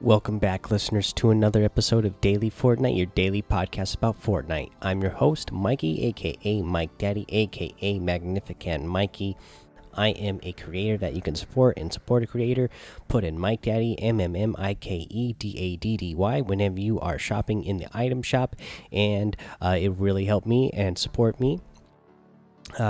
Welcome back, listeners, to another episode of Daily Fortnite, your daily podcast about Fortnite. I'm your host, Mikey, aka MikeDaddy, aka MagnificantMikie. I am a creator that you can support and support a creator. Put in MikeDaddy, MMMikeDaddy, whenever you are shopping in the item shop, and it really helped me and support me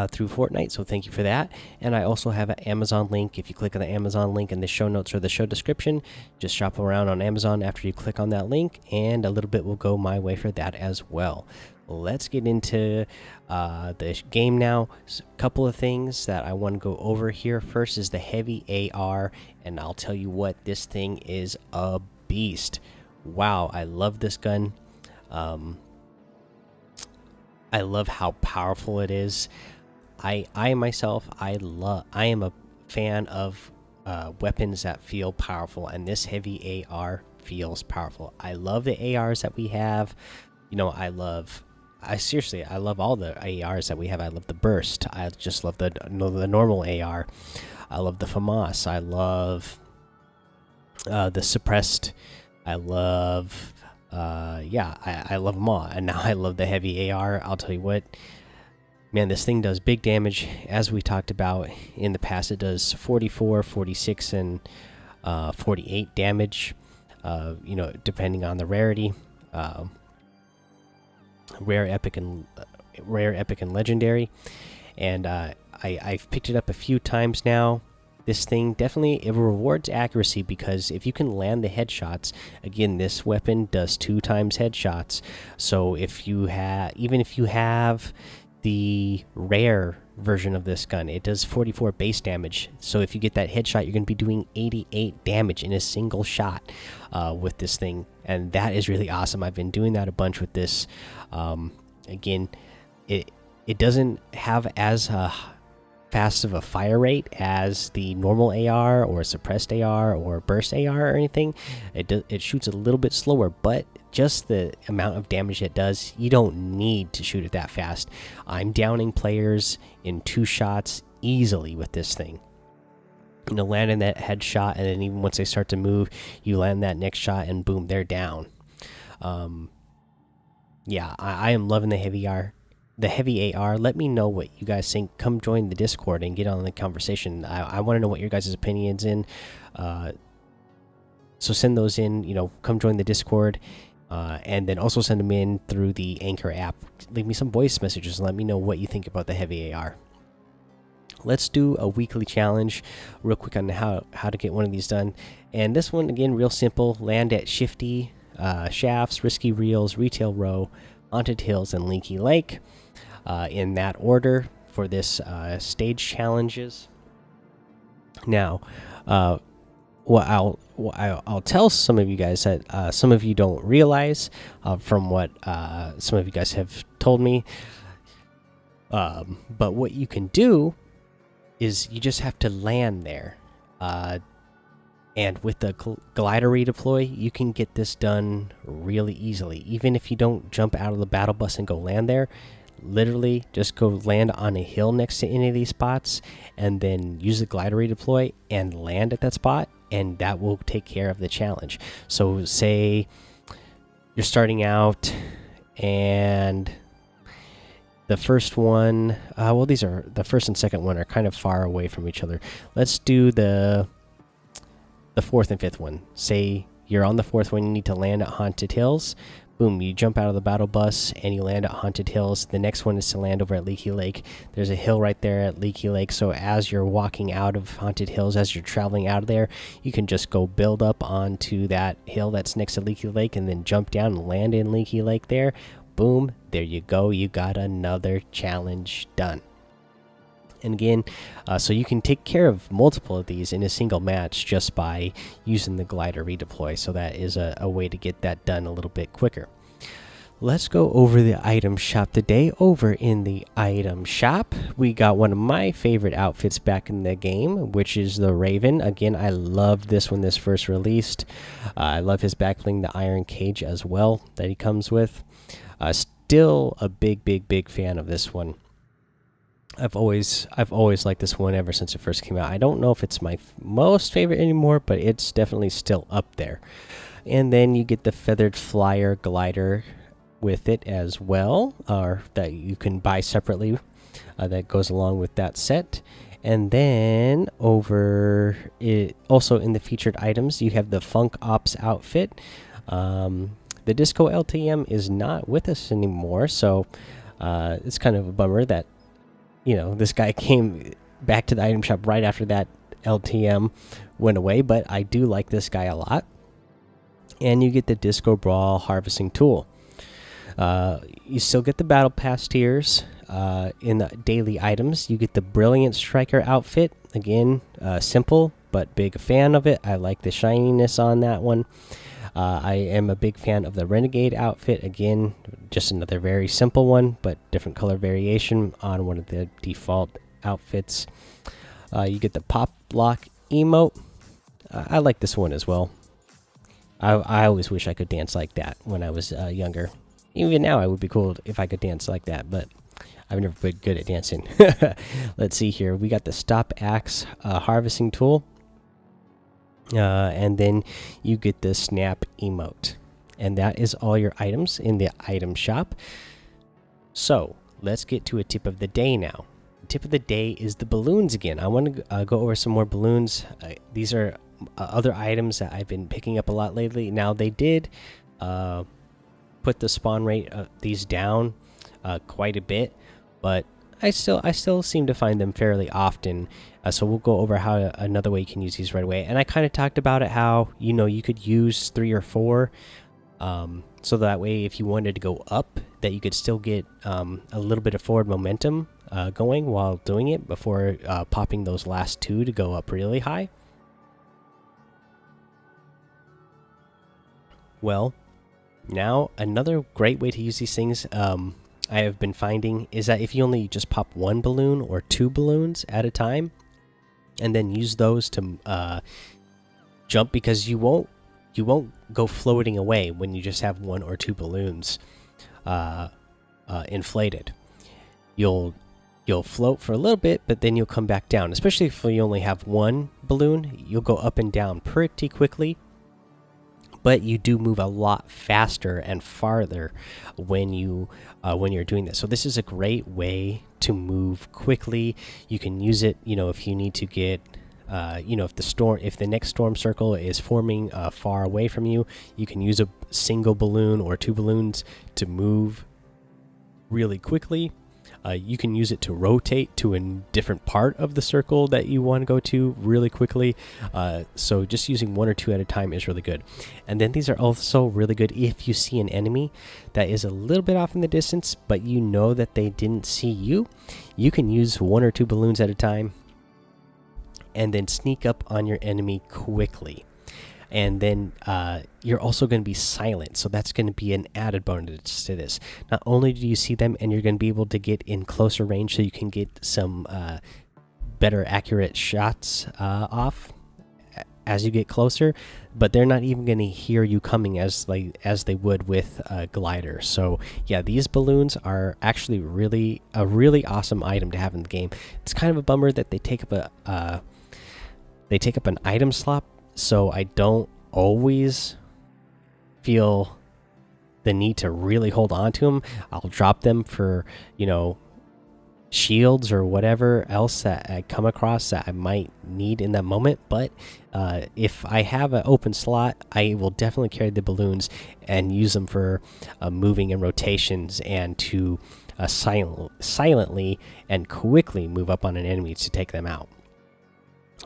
through Fortnite, so thank you for that. And I also have an Amazon link. If you click on the Amazon link in the show notes or the show description, just shop around on Amazon after you click on that link, and a little bit will go my way for that as well. Let's get into the game now. A couple of things that I want to go over here. First is the heavy AR, and I'll tell you what, this thing is a beast. Wow, I love this gun. I love how powerful it is. I myself, I am a fan of weapons that feel powerful, and this heavy AR feels powerful. I love the ARs that we have. You know, I love all the ARs that we have. I love the burst. I just love the normal AR. I love the FAMAS. I love the suppressed. I love I love them all, and now I love the heavy AR. I'll tell you what, man, this thing does big damage. As we talked about in the past, it does 44, 46, and 48 damage, you know, depending on the rarity. Rare, epic, and legendary. And I've picked it up a few times now. This thing definitely, it rewards accuracy, because if you can land the headshots, again, this weapon does 2 times headshots. So if you have, even if you have the rare version of this gun, it does 44 base damage. So if you get that headshot, you're going to be doing 88 damage in a single shot with this thing, and that is really awesome. I've been doing that a bunch with this. Again, it doesn't have as fast of a fire rate as the normal AR or suppressed AR or burst AR or anything. It shoots a little bit slower, but just the amount of damage it does, you don't need to shoot it that fast. I'm downing players in 2 shots easily with this thing. You know, landing that headshot, and then even once they start to move, you land that next shot, and boom, they're down. Yeah, I am loving the heavy AR. Let me know what you guys think. Come join the Discord and get on the conversation. I want to know what your guys' opinions in. So send those in. You know, come join the Discord, and then also send them in through the Anchor app. Leave me some voice messages and let me know what you think about the heavy AR. Let's do a weekly challenge real quick on how to get one of these done. And this one, again, real simple. Land at Shifty, Shafts, Risky Reels, Retail Row, Haunted Hills, and Leaky Lake, in that order for this stage challenges. Now, what I'll tell some of you guys that some of you don't realize from what some of you guys have told me. But what you can do is you just have to land there, and with the glider redeploy, you can get this done really easily. Even if you don't jump out of the battle bus and go land there, literally just go land on a hill next to any of these spots, and then use the glider redeploy and land at that spot, and that will take care of the challenge. So say you're starting out, and the first one, well, these are the first and second one are kind of far away from each other. Let's do the 4th and 5th one. Say you're on the 4th one, you need to land at Haunted Hills. Boom, you jump out of the battle bus and you land at Haunted Hills. The next one is to land over at Leaky Lake. There's a hill right there at Leaky Lake, so as you're walking out of Haunted Hills, as you're traveling out of there, you can just go build up onto that hill that's next to Leaky Lake, and then jump down and land in Leaky Lake there. Boom, there you go. You got another challenge done. And again, so you can take care of multiple of these in a single match just by using the glider redeploy. So that is a way to get that done a little bit quicker. Let's go over the item shop today. Over in the item shop, we got one of my favorite outfits back in the game, which is the Raven. Again, I loved this when this first released. I love his back bling, the iron cage as well that he comes with. Still a big fan of this one. I've always liked this one ever since it first came out. I don't know if it's my most favorite anymore, but it's definitely still up there. And then you get the feathered flyer glider with it as well, or that you can buy separately. That goes along with that set. And then over it, also in the featured items, you have the Funk Ops outfit. The Disco LTM is not with us anymore, so it's kind of a bummer that this guy came back to the item shop right after that LTM went away. But I do like this guy a lot. And you get the Disco Brawl harvesting tool. You still get the Battle Pass tiers. In the daily items, you get the Brilliant Striker outfit. Again, simple but big fan of it. I like the shininess on that one. I am a big fan of the Renegade outfit. Again, just another very simple one, but different color variation on one of the default outfits. You get the Pop Lock emote. I like this one as well. I always wish I could dance like that when I was younger. Even now, it would be cool if I could dance like that, but I've never been good at dancing. Let's see here. We got the Stop Axe harvesting tool. And then you get the Snap emote. And that is all your items in the item shop. So let's get to a tip of the day now. The tip of the day is the balloons again. I want to go over some more balloons. These are other items that I've been picking up a lot lately. Now they did put the spawn rate of these down quite a bit, but I still seem to find them fairly often. So we'll go over how another way you can use these right away. And I kind of talked about it, how you could use 3 or 4, so that way if you wanted to go up, that you could still get a little bit of forward momentum going while doing it before popping those last 2 to go up really high. Well, now another great way to use these things I have been finding is that if you only just pop 1 balloon or 2 balloons at a time, and then use those to jump, because you won't go floating away when you just have 1 or 2 balloons inflated. You'll float for a little bit, but then you'll come back down. Especially if you only have 1 balloon, you'll go up and down pretty quickly. But you do move a lot faster and farther when you're doing this. So this is a great way to move quickly. You can use it, if you need to get, if the next storm circle is forming far away from you, you can use a single balloon or 2 balloons to move really quickly. You can use it to rotate to a different part of the circle that you want to go to really quickly. So just using 1 or 2 at a time is really good. And then these are also really good if you see an enemy that is a little bit off in the distance, but you know that they didn't see you. You can use 1 or 2 balloons at a time and then sneak up on your enemy quickly. And then you're also going to be silent, so that's going to be an added bonus to this. Not only do you see them, and you're going to be able to get in closer range, so you can get some better accurate shots off as you get closer, but they're not even going to hear you coming as they would with a glider. So yeah, these balloons are actually a really awesome item to have in the game. It's kind of a bummer that they take up an item slot. So I don't always feel the need to really hold on to them. I'll drop them for, shields or whatever else that I come across that I might need in that moment. But if I have an open slot, I will definitely carry the balloons and use them for moving and rotations, and to silently and quickly move up on an enemy to take them out.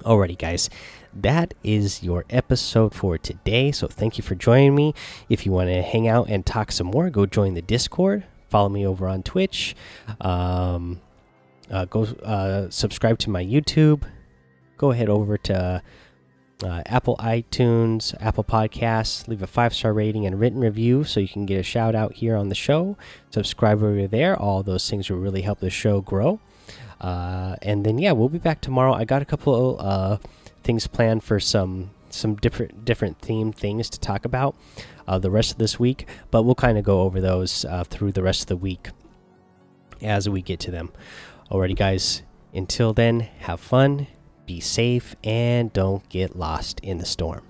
Alrighty, guys, that is your episode for today. So thank you for joining me. If you want to hang out and talk some more, go join the Discord. Follow me over on Twitch. Go subscribe to my YouTube. Go ahead over to Apple iTunes, Apple Podcasts. Leave a 5-star rating and written review so you can get a shout out here on the show. Subscribe over there. All those things will really help the show grow. And then yeah, we'll be back tomorrow. I got a couple things planned for some different theme things to talk about the rest of this week, but we'll kind of go over those through the rest of the week as we get to them. Alrighty, guys. Until then, have fun, be safe, and don't get lost in the storm.